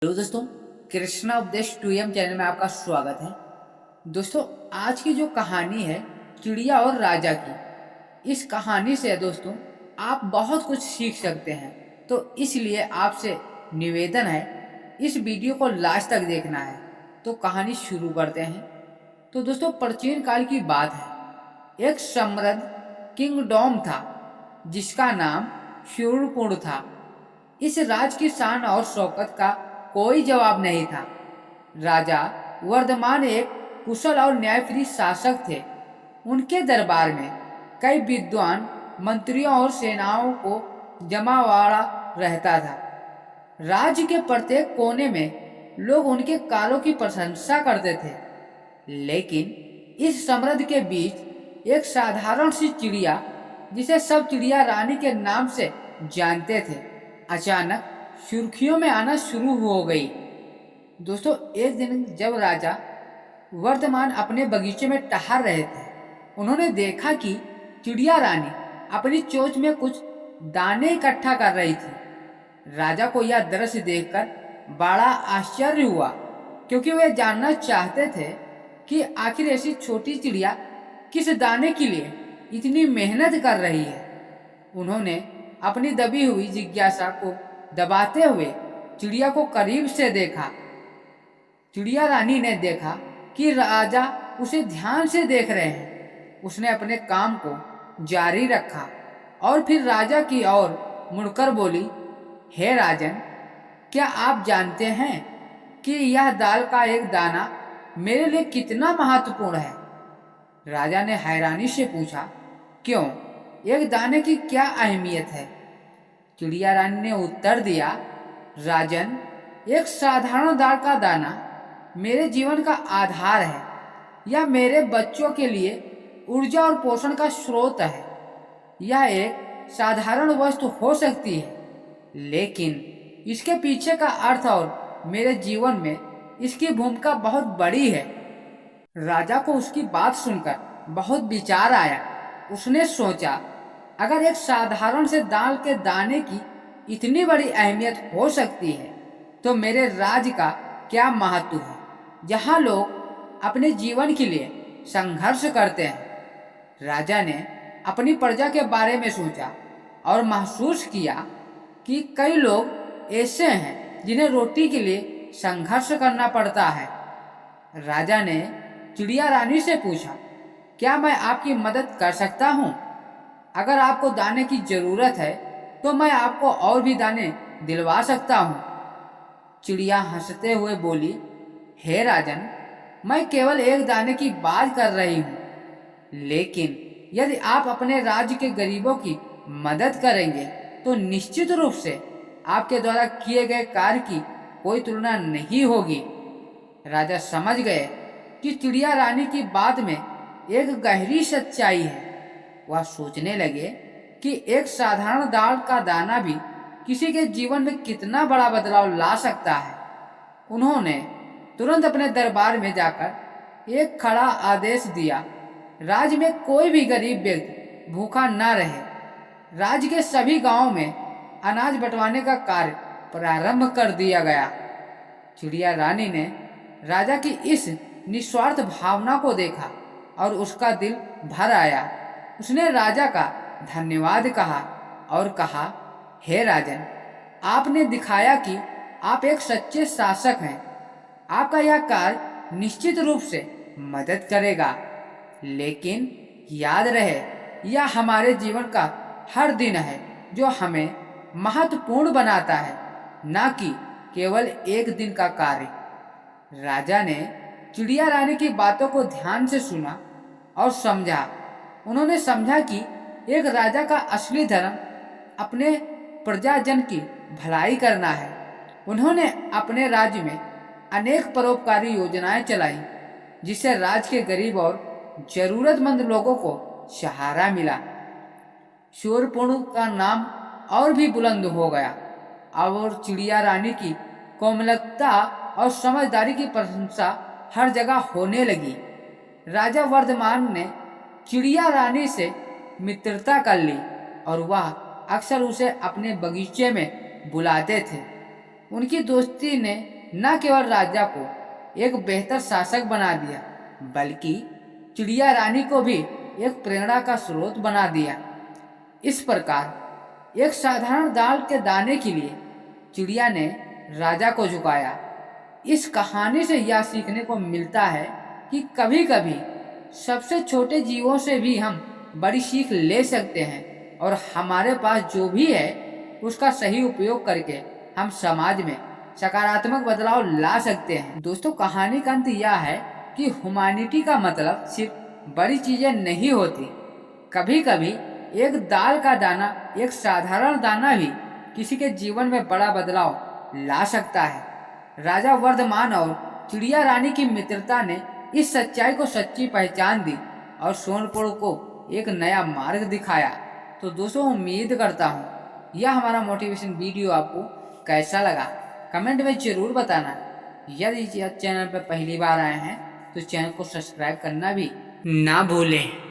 Hello दोस्तों, कृष्णा उपदेश 2M channel में आपका स्वागत है। दोस्तों, आज की जो कहानी है चिड़िया और राजा की, इस कहानी से दोस्तों आप बहुत कुछ सीख सकते हैं। तो इसलिए आपसे निवेदन है, इस वीडियो को लास्ट तक देखना है। तो कहानी शुरू करते हैं। तो दोस्तों, प्राचीन काल की बात है। एक समृद्ध किंगडम था जिसका नाम शूरपुर था। इस राज की शान और शौकत का कोई जवाब नहीं था। राजा वर्धमान एक कुशल और न्यायप्रिय शासक थे। उनके दरबार में कई विद्वान मंत्रियों और सेनाओं को जमावड़ा रहता था। राज्य के प्रत्येक कोने में लोग उनके कार्यों की प्रशंसा करते थे। लेकिन इस समृद्धि के बीच एक साधारण सी चिड़िया, जिसे सब चिड़िया रानी के नाम से जानते थे, अचानक सुर्खियों में आना शुरू हो गई। दोस्तों, एक दिन जब राजा वर्धमान अपने बगीचे में टहल रहे थे, उन्होंने देखा कि चिड़िया रानी अपनी चोंच में कुछ दाने इकट्ठा कर रही थी। राजा को यह दृश्य देखकर बड़ा आश्चर्य हुआ, क्योंकि वे जानना चाहते थे कि आखिर ऐसी छोटी चिड़िया किस दाने के लिए इतनी मेहनत कर रही है। उन्होंने अपनी दबी हुई जिज्ञासा को दबाते हुए चिड़िया को करीब से देखा। चिड़िया रानी ने देखा कि राजा उसे ध्यान से देख रहे हैं। उसने अपने काम को जारी रखा और फिर राजा की ओर मुड़कर बोली, हे राजन, क्या आप जानते हैं कि यह दाल का एक दाना मेरे लिए कितना महत्वपूर्ण है? राजा ने हैरानी से पूछा, क्यों, एक दाने की क्या अहमियत है? चिड़िया रानी ने उत्तर दिया, राजन, एक साधारण दाल का दाना मेरे जीवन का आधार है। यह मेरे बच्चों के लिए ऊर्जा और पोषण का स्रोत है। यह एक साधारण वस्तु हो सकती है, लेकिन इसके पीछे का अर्थ और मेरे जीवन में इसकी भूमिका बहुत बड़ी है। राजा को उसकी बात सुनकर बहुत विचार आया। उसने सोचा, अगर एक साधारण से दाल के दाने की इतनी बड़ी अहमियत हो सकती है, तो मेरे राज्य का क्या महत्व है, जहाँ लोग अपने जीवन के लिए संघर्ष करते हैं। राजा ने अपनी प्रजा के बारे में सोचा और महसूस किया कि कई लोग ऐसे हैं जिन्हें रोटी के लिए संघर्ष करना पड़ता है। राजा ने चिड़िया रानी से पूछा, क्या मैं आपकी मदद कर सकता हूँ? अगर आपको दाने की जरूरत है तो मैं आपको और भी दाने दिलवा सकता हूँ। चिड़िया हंसते हुए बोली, हे राजन, मैं केवल एक दाने की बात कर रही हूँ, लेकिन यदि आप अपने राज्य के गरीबों की मदद करेंगे तो निश्चित रूप से आपके द्वारा किए गए कार्य की कोई तुलना नहीं होगी। राजा समझ गए कि चिड़िया रानी की बात में एक गहरी सच्चाई है। वह सोचने लगे कि एक साधारण दाल का दाना भी किसी के जीवन में कितना बड़ा बदलाव ला सकता है। उन्होंने तुरंत अपने दरबार में जाकर एक खड़ा आदेश दिया, राज्य में कोई भी गरीब व्यक्ति भूखा न रहे। राज्य के सभी गांवों में अनाज बंटवाने का कार्य प्रारंभ कर दिया गया। चिड़िया रानी ने राजा की इस निस्वार्थ भावना को देखा और उसका दिल भर आया। उसने राजा का धन्यवाद कहा और कहा, हे राजन, आपने दिखाया कि आप एक सच्चे शासक हैं। आपका यह कार्य निश्चित रूप से मदद करेगा, लेकिन याद रहे, यह हमारे जीवन का हर दिन है जो हमें महत्वपूर्ण बनाता है, न कि केवल एक दिन का कार्य। राजा ने चिड़िया रानी की बातों को ध्यान से सुना और समझा। उन्होंने समझा कि एक राजा का असली धर्म अपने प्रजाजन की भलाई करना है। उन्होंने अपने राज्य में अनेक परोपकारी योजनाएं चलाई, जिससे राज्य के गरीब और जरूरतमंद लोगों को सहारा मिला। शूरपुर का नाम और भी बुलंद हो गया और चिड़िया रानी की कोमलता और समझदारी की प्रशंसा हर जगह होने लगी। राजा वर्धमान ने चिड़िया रानी से मित्रता कर ली और वह अक्सर उसे अपने बगीचे में बुलाते थे। उनकी दोस्ती ने न केवल राजा को एक बेहतर शासक बना दिया, बल्कि चिड़िया रानी को भी एक प्रेरणा का स्रोत बना दिया। इस प्रकार एक साधारण दाल के दाने के लिए चिड़िया ने राजा को झुकाया। इस कहानी से यह सीखने को मिलता है कि कभी कभी सबसे छोटे जीवों से भी हम बड़ी सीख ले सकते हैं, और हमारे पास जो भी है उसका सही उपयोग करके हम समाज में सकारात्मक बदलाव ला सकते हैं। दोस्तों, कहानी का अंत यह है कि ह्यूमैनिटी का मतलब सिर्फ बड़ी चीजें नहीं होती। कभी कभी एक दाल का दाना, एक साधारण दाना भी किसी के जीवन में बड़ा बदलाव ला सकता है। राजा वर्धमान और चिड़िया रानी की मित्रता ने इस सच्चाई को सच्ची पहचान दी और सोनपुर को एक नया मार्ग दिखाया। तो दोस्तों, उम्मीद करता हूँ यह हमारा मोटिवेशन वीडियो आपको कैसा लगा, कमेंट में जरूर बताना। यदि चैनल पर पहली बार आए हैं तो चैनल को सब्सक्राइब करना भी ना भूलें।